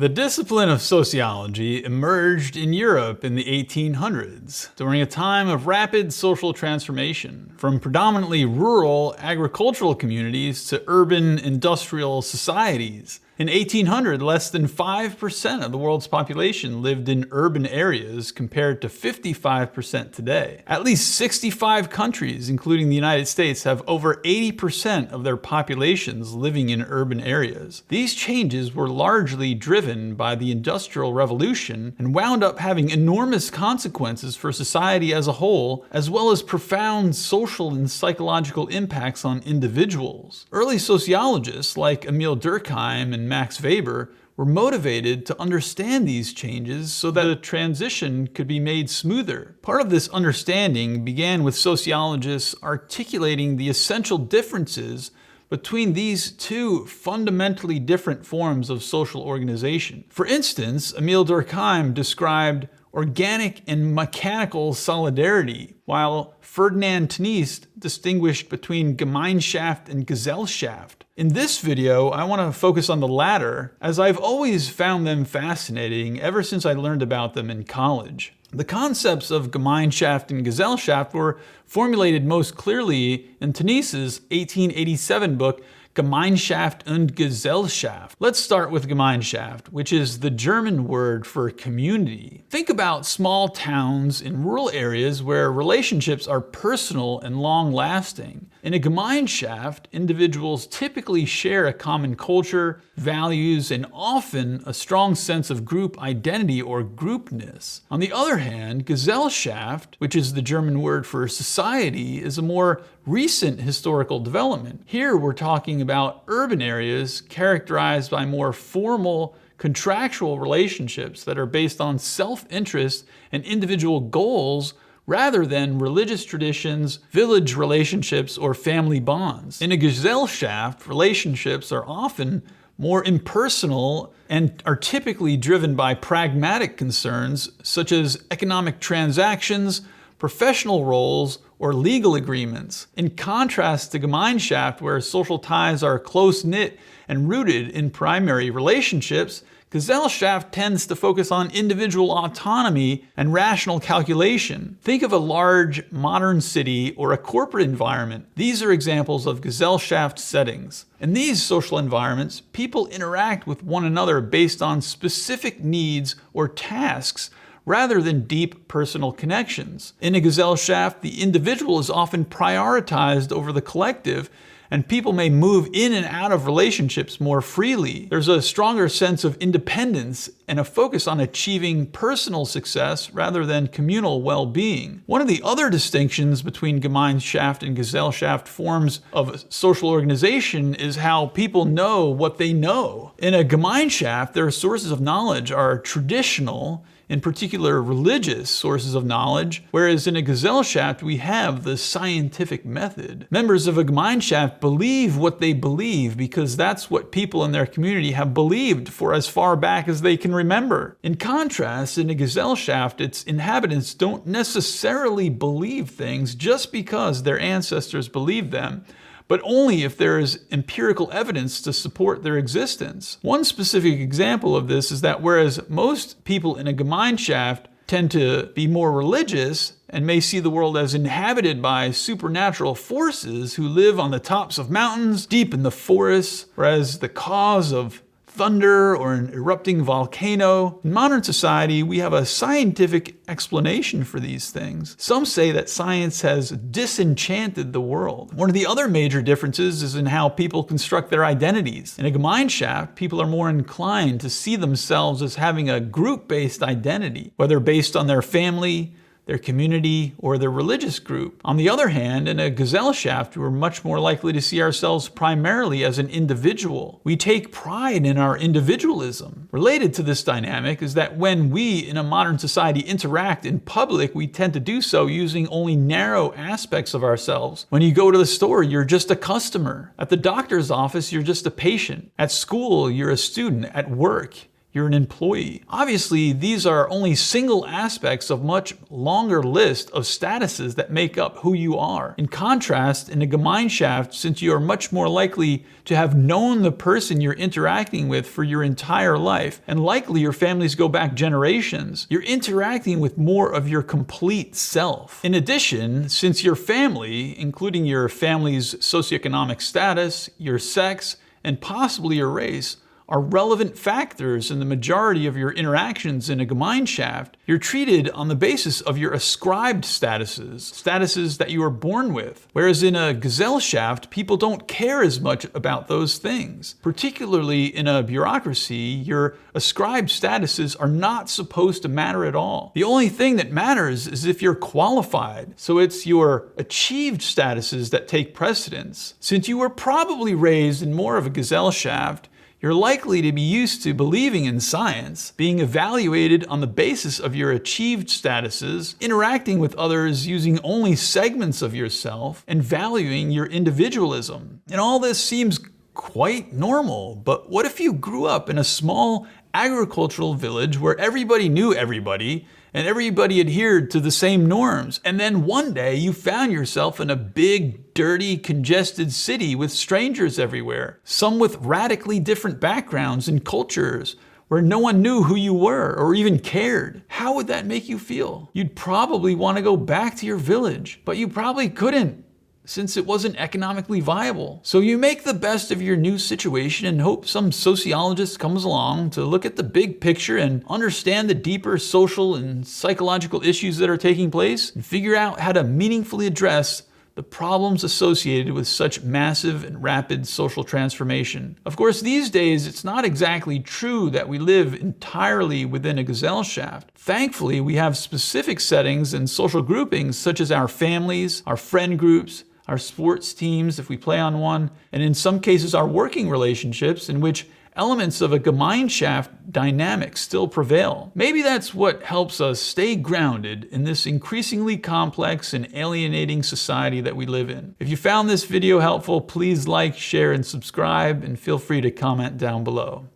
The discipline of sociology emerged in Europe in the 1800s, during a time of rapid social transformation, from predominantly rural agricultural communities to urban industrial societies. In 1800, less than 5% of the world's population lived in urban areas compared to 55% today. At least 65 countries, including the United States, have over 80% of their populations living in urban areas. These changes were largely driven by the Industrial Revolution and wound up having enormous consequences for society as a whole, as well as profound social and psychological impacts on individuals. Early sociologists like Emil Durkheim and Max Weber were motivated to understand these changes so that a transition could be made smoother. Part of this understanding began with sociologists articulating the essential differences between these two fundamentally different forms of social organization. For instance, Emil Durkheim described organic and mechanical solidarity, while Ferdinand Tönnies distinguished between Gemeinschaft and Gesellschaft. In this video, I want to focus on the latter, as I've always found them fascinating ever since I learned about them in college. The concepts of Gemeinschaft and Gesellschaft were formulated most clearly in Tönnies' 1887 book, Gemeinschaft und Gesellschaft. Let's start with Gemeinschaft, which is the German word for community. Think about small towns in rural areas where relationships are personal and long-lasting. In a Gemeinschaft, individuals typically share a common culture, values, and often a strong sense of group identity or groupness. On the other hand, Gesellschaft, which is the German word for society, is a more recent historical development. Here we're talking about urban areas characterized by more formal contractual relationships that are based on self-interest and individual goals rather than religious traditions, village relationships, or family bonds. In a Gesellschaft, relationships are often more impersonal and are typically driven by pragmatic concerns such as economic transactions, professional roles, or legal agreements. In contrast to Gemeinschaft, where social ties are close-knit and rooted in primary relationships, Gesellschaft tends to focus on individual autonomy and rational calculation. Think of a large modern city or a corporate environment. These are examples of Gesellschaft settings. In these social environments, people interact with one another based on specific needs or tasks rather than deep personal connections. In a Gesellschaft, the individual is often prioritized over the collective, and people may move in and out of relationships more freely. There's a stronger sense of independence and a focus on achieving personal success rather than communal well-being. One of the other distinctions between Gemeinschaft and Gesellschaft forms of social organization is how people know what they know. In a Gemeinschaft, their sources of knowledge are traditional, in particular religious sources of knowledge, whereas in a Gesellschaft we have the scientific method. Members of a Gemeinschaft believe what they believe because that's what people in their community have believed for as far back as they can remember. In contrast, in a Gesellschaft, its inhabitants don't necessarily believe things just because their ancestors believed them, but only if there is empirical evidence to support their existence. One specific example of this is that whereas most people in a Gemeinschaft tend to be more religious and may see the world as inhabited by supernatural forces who live on the tops of mountains, deep in the forests, whereas the cause of thunder or an erupting volcano. In modern society, we have a scientific explanation for these things. Some say that science has disenchanted the world. One of the other major differences is in how people construct their identities. In a Gemeinschaft, people are more inclined to see themselves as having a group-based identity, whether based on their family, their community, or their religious group. On the other hand, in a Gesellschaft, we're much more likely to see ourselves primarily as an individual. We take pride in our individualism. Related to this dynamic is that when we in a modern society interact in public, we tend to do so using only narrow aspects of ourselves. When you go to the store, you're just a customer. At the doctor's office, you're just a patient. At school, you're a student. At work, you're an employee. Obviously, these are only single aspects of much longer list of statuses that make up who you are. In contrast, in a Gemeinschaft, since you are much more likely to have known the person you're interacting with for your entire life, and likely your families go back generations, you're interacting with more of your complete self. In addition, since your family, including your family's socioeconomic status, your sex, and possibly your race, are relevant factors in the majority of your interactions in a Gemeinschaft, you're treated on the basis of your ascribed statuses that you were born with. Whereas in a Gesellschaft, people don't care as much about those things. Particularly in a bureaucracy, your ascribed statuses are not supposed to matter at all. The only thing that matters is if you're qualified. So it's your achieved statuses that take precedence. Since you were probably raised in more of a Gesellschaft, you're likely to be used to believing in science, being evaluated on the basis of your achieved statuses, interacting with others using only segments of yourself, and valuing your individualism. And all this seems quite normal, but what if you grew up in a small agricultural village where everybody knew everybody, and everybody adhered to the same norms, and then one day you found yourself in a big, dirty, congested city with strangers everywhere, some with radically different backgrounds and cultures, where no one knew who you were or even cared? How would that make you feel? You'd probably want to go back to your village, but you probably couldn't, since it wasn't economically viable. So you make the best of your new situation and hope some sociologist comes along to look at the big picture and understand the deeper social and psychological issues that are taking place and figure out how to meaningfully address the problems associated with such massive and rapid social transformation. Of course, these days, it's not exactly true that we live entirely within a Gesellschaft. Thankfully, we have specific settings and social groupings such as our families, our friend groups, our sports teams if we play on one, and in some cases our working relationships in which elements of a Gemeinschaft dynamic still prevail. Maybe that's what helps us stay grounded in this increasingly complex and alienating society that we live in. If you found this video helpful, please like, share, and subscribe, and feel free to comment down below.